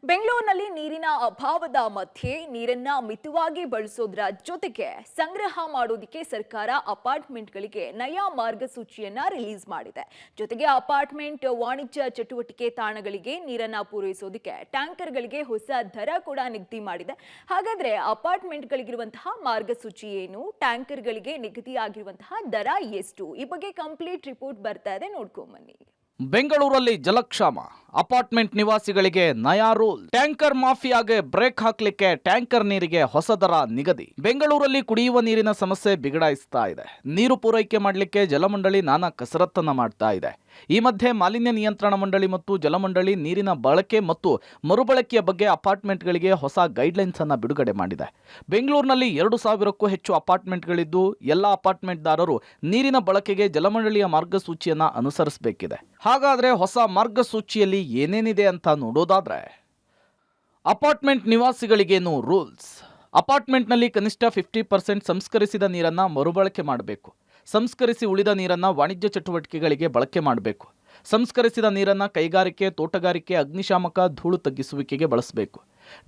ಬೆಂಗಳೂರಿನಲ್ಲಿ ನೀರಿನ ಅಭಾವದ ಮಧ್ಯೆ ನೀರನ್ನ ಮಿತವಾಗಿ ಬಳಸೋದ್ರ ಜೊತೆಗೆ ಸಂಗ್ರಹ ಮಾಡೋದಕ್ಕೆ ಸರ್ಕಾರ ಅಪಾರ್ಟ್ಮೆಂಟ್ಗಳಿಗೆ ನಯಾ ಮಾರ್ಗಸೂಚಿಯನ್ನ ರಿಲೀಸ್ ಮಾಡಿದೆ. ಜೊತೆಗೆ ಅಪಾರ್ಟ್ಮೆಂಟ್ ವಾಣಿಜ್ಯ ಚಟುವಟಿಕೆ ತಾಣಗಳಿಗೆ ನೀರನ್ನ ಪೂರೈಸೋದಕ್ಕೆ ಟ್ಯಾಂಕರ್ಗಳಿಗೆ ಹೊಸ ದರ ಕೂಡ ನಿಗದಿ ಮಾಡಿದೆ. ಹಾಗಾದ್ರೆ ಅಪಾರ್ಟ್ಮೆಂಟ್ಗಳಿಗಿರುವಂತಹ ಮಾರ್ಗಸೂಚಿ ಏನು, ಟ್ಯಾಂಕರ್ಗಳಿಗೆ ನಿಗದಿಯಾಗಿರುವಂತಹ ದರ ಎಷ್ಟು, ಈ ಬಗ್ಗೆ ಕಂಪ್ಲೀಟ್ ರಿಪೋರ್ಟ್ ಬರ್ತಾ ಇದೆ, ನೋಡ್ಕೊಂಬನ್ನಿ. ಬೆಂಗಳೂರಲ್ಲಿ ಜಲಕ್ಷಾಮ, ಅಪಾರ್ಟ್ಮೆಂಟ್ ನಿವಾಸಿಗಳಿಗೆ ನಯಾ ರೂಲ್. ಟ್ಯಾಂಕರ್ ಮಾಫಿಯಾಗೆ ಬ್ರೇಕ್ ಹಾಕ್ಲಿಕ್ಕೆ ಟ್ಯಾಂಕರ್ ನೀರಿಗೆ ಹೊಸ ದರ ನಿಗದಿ. ಬೆಂಗಳೂರಲ್ಲಿ ಕುಡಿಯುವ ನೀರಿನ ಸಮಸ್ಯೆ ಬಿಗಡಾಯಿಸ್ತಾ ಇದೆ. ನೀರು ಪೂರೈಕೆ ಮಾಡಲಿಕ್ಕೆ ಜಲಮಂಡಳಿ ನಾನಾ ಕಸರತ್ತನ್ನ ಮಾಡ್ತಾ ಇದೆ. ಈ ಮಧ್ಯೆ ಮಾಲಿನ್ಯ ನಿಯಂತ್ರಣ ಮಂಡಳಿ ಮತ್ತು ಜಲಮಂಡಳಿ ನೀರಿನ ಬಳಕೆ ಮತ್ತು ಮರುಬಳಕೆಯ ಬಗ್ಗೆ ಅಪಾರ್ಟ್ಮೆಂಟ್ಗಳಿಗೆ ಹೊಸ ಗೈಡ್ಲೈನ್ಸ್ ಅನ್ನ ಬಿಡುಗಡೆ ಮಾಡಿದೆ. ಬೆಂಗಳೂರಿನಲ್ಲಿ 2,000ಕ್ಕೂ ಹೆಚ್ಚು ಅಪಾರ್ಟ್ಮೆಂಟ್ಗಳಿದ್ದು ಎಲ್ಲ ಅಪಾರ್ಟ್ಮೆಂಟ್ದಾರರು ನೀರಿನ ಬಳಕೆಗೆ ಜಲಮಂಡಳಿಯ ಮಾರ್ಗಸೂಚಿಯನ್ನ ಅನುಸರಿಸಬೇಕಿದೆ. ಹಾಗಾದ್ರೆ ಹೊಸ ಮಾರ್ಗಸೂಚಿಯಲ್ಲಿ ಏನೇನಿದೆ ಅಂತ ನೋಡೋದಾದ್ರೆ, ಅಪಾರ್ಟ್ಮೆಂಟ್ ನಿವಾಸಿಗಳಿಗೇನು ರೂಲ್ಸ್. ಅಪಾರ್ಟ್ಮೆಂಟ್ನಲ್ಲಿ ಕನಿಷ್ಠ 50% ಸಂಸ್ಕರಿಸಿದ ನೀರನ್ನ ಮರುಬಳಕೆ ಮಾಡಬೇಕು. ಸಂಸ್ಕರಿಸಿ ಉಳಿದ ನೀರನ್ನ ವಾಣಿಜ್ಯ ಚಟುವಟಿಕೆಗಳಿಗೆ ಬಳಕೆ ಮಾಡಬೇಕು. ಸಂಸ್ಕರಿಸಿದ ನೀರನ್ನ ಕೈಗಾರಿಕೆ, ತೋಟಗಾರಿಕೆ, ಅಗ್ನಿಶಾಮಕ, ಧೂಳು ತಗ್ಗಿಸುವಿಕೆಗೆ ಬಳಸಬೇಕು.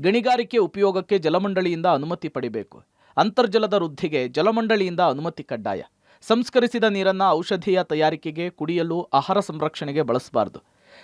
ಗಣಿಗಾರಿಕೆ ಉಪಯೋಗಕ್ಕೆ ಜಲಮಂಡಳಿಯಿಂದ ಅನುಮತಿ ಪಡಿಬೇಕು. ಅಂತರ್ಜಲದ ವೃದ್ಧಿಗೆ ಜಲಮಂಡಳಿಯಿಂದ ಅನುಮತಿ ಕಡ್ಡಾಯ. ಸಂಸ್ಕರಿಸಿದ ನೀರನ್ನು ಔಷಧೀಯ ತಯಾರಿಕೆಗೆ, ಕುಡಿಯಲು, ಆಹಾರ ಸಂರಕ್ಷಣೆಗೆ ಬಳಸಬಾರದು.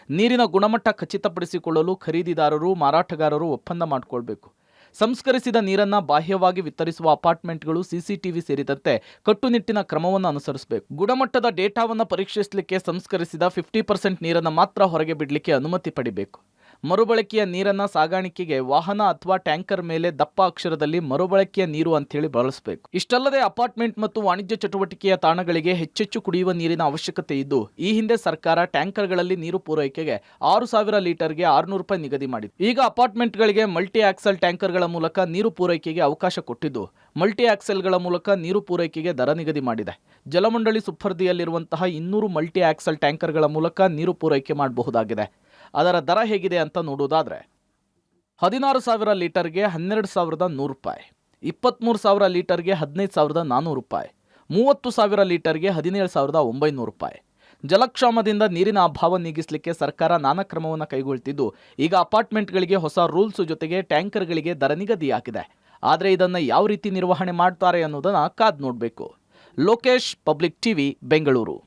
ನೀರಿನ ಗುಣಮಟ್ಟ ಖಚಿತಪಡಿಸಿಕೊಳ್ಳಲು ಖರೀದಿದಾರರು, ಮಾರಾಟಗಾರರು ಒಪ್ಪಂದ ಮಾಡಿಕೊಳ್ಬೇಕು. ಸಂಸ್ಕರಿಸಿದ ನೀರನ್ನು ಬಾಹ್ಯವಾಗಿ ವಿತರಿಸುವ ಅಪಾರ್ಟ್ಮೆಂಟ್ಗಳು ಸಿಸಿಟಿವಿ ಸೇರಿದಂತೆ ಕಟ್ಟುನಿಟ್ಟಿನ ಕ್ರಮವನ್ನು ಅನುಸರಿಸಬೇಕು. ಗುಣಮಟ್ಟದ ಡೇಟಾವನ್ನು ಪರೀಕ್ಷಿಸಲಿಕ್ಕೆ ಸಂಸ್ಕರಿಸಿದ 50% ನೀರನ್ನು ಮಾತ್ರ ಹೊರಗೆ ಬಿಡಲಿಕ್ಕೆ ಅನುಮತಿ ಪಡಿಬೇಕು. ಮರುಬಳಕೆಯ ನೀರನ್ನ ಸಾಗಾಣಿಕೆಗೆ ವಾಹನ ಅಥವಾ ಟ್ಯಾಂಕರ್ ಮೇಲೆ ದಪ್ಪ ಅಕ್ಷರದಲ್ಲಿ ಮರುಬಳಕೆಯ ನೀರು ಅಂತೇಳಿ ಬಳಸಬೇಕು. ಇಷ್ಟಲ್ಲದೆ ಅಪಾರ್ಟ್ಮೆಂಟ್ ಮತ್ತು ವಾಣಿಜ್ಯ ಚಟುವಟಿಕೆಯ ತಾಣಗಳಿಗೆ ಹೆಚ್ಚೆಚ್ಚು ಕುಡಿಯುವ ನೀರಿನ ಅವಶ್ಯಕತೆ ಇದ್ದು, ಈ ಹಿಂದೆ ಸರ್ಕಾರ ಟ್ಯಾಂಕರ್ಗಳಲ್ಲಿ ನೀರು ಪೂರೈಕೆಗೆ 6,000 ಲೀಟರ್ಗೆ ₹600 ನಿಗದಿ ಮಾಡಿದೆ. ಈಗ ಅಪಾರ್ಟ್ಮೆಂಟ್ಗಳಿಗೆ ಮಲ್ಟಿ ಆಕ್ಸೆಲ್ ಟ್ಯಾಂಕರ್ಗಳ ಮೂಲಕ ನೀರು ಪೂರೈಕೆಗೆ ಅವಕಾಶ ಕೊಟ್ಟಿದ್ದು, ಮಲ್ಟಿ ಆಕ್ಸೆಲ್ಗಳ ಮೂಲಕ ನೀರು ಪೂರೈಕೆಗೆ ದರ ನಿಗದಿ ಮಾಡಿದೆ. ಜಲಮಂಡಳಿ ಸುಪರ್ದಿಯಲ್ಲಿರುವಂತಹ 200 ಮಲ್ಟಿ ಆಕ್ಸೆಲ್ ಟ್ಯಾಂಕರ್ಗಳ ಮೂಲಕ ನೀರು ಪೂರೈಕೆ ಮಾಡಬಹುದಾಗಿದೆ. ಅದರ ದರ ಹೇಗಿದೆ ಅಂತ ನೋಡೋದಾದ್ರೆ, 16,000 ಲೀಟರ್ಗೆ ₹12,100, 23,000 ಲೀಟರ್ಗೆ ₹15,400, 30,000 ಲೀಟರ್ಗೆ ₹17,900. ಜಲಕ್ಷಾಮದಿಂದ ನೀರಿನ ಅಭಾವ ನೀಗಿಸಲಿಕ್ಕೆ ಸರ್ಕಾರ ನಾನಾ ಕ್ರಮವನ್ನು ಕೈಗೊಳ್ತಿದ್ದು, ಈಗ ಅಪಾರ್ಟ್ಮೆಂಟ್ಗಳಿಗೆ ಹೊಸ ರೂಲ್ಸ್ ಜೊತೆಗೆ ಟ್ಯಾಂಕರ್ಗಳಿಗೆ ದರ ನಿಗದಿಯಾಗಿದೆ. ಆದರೆ ಇದನ್ನು ಯಾವ ರೀತಿ ನಿರ್ವಹಣೆ ಮಾಡ್ತಾರೆ ಅನ್ನೋದನ್ನ ಕಾದು ನೋಡಬೇಕು. Lokesh, public TV, Bengaluru.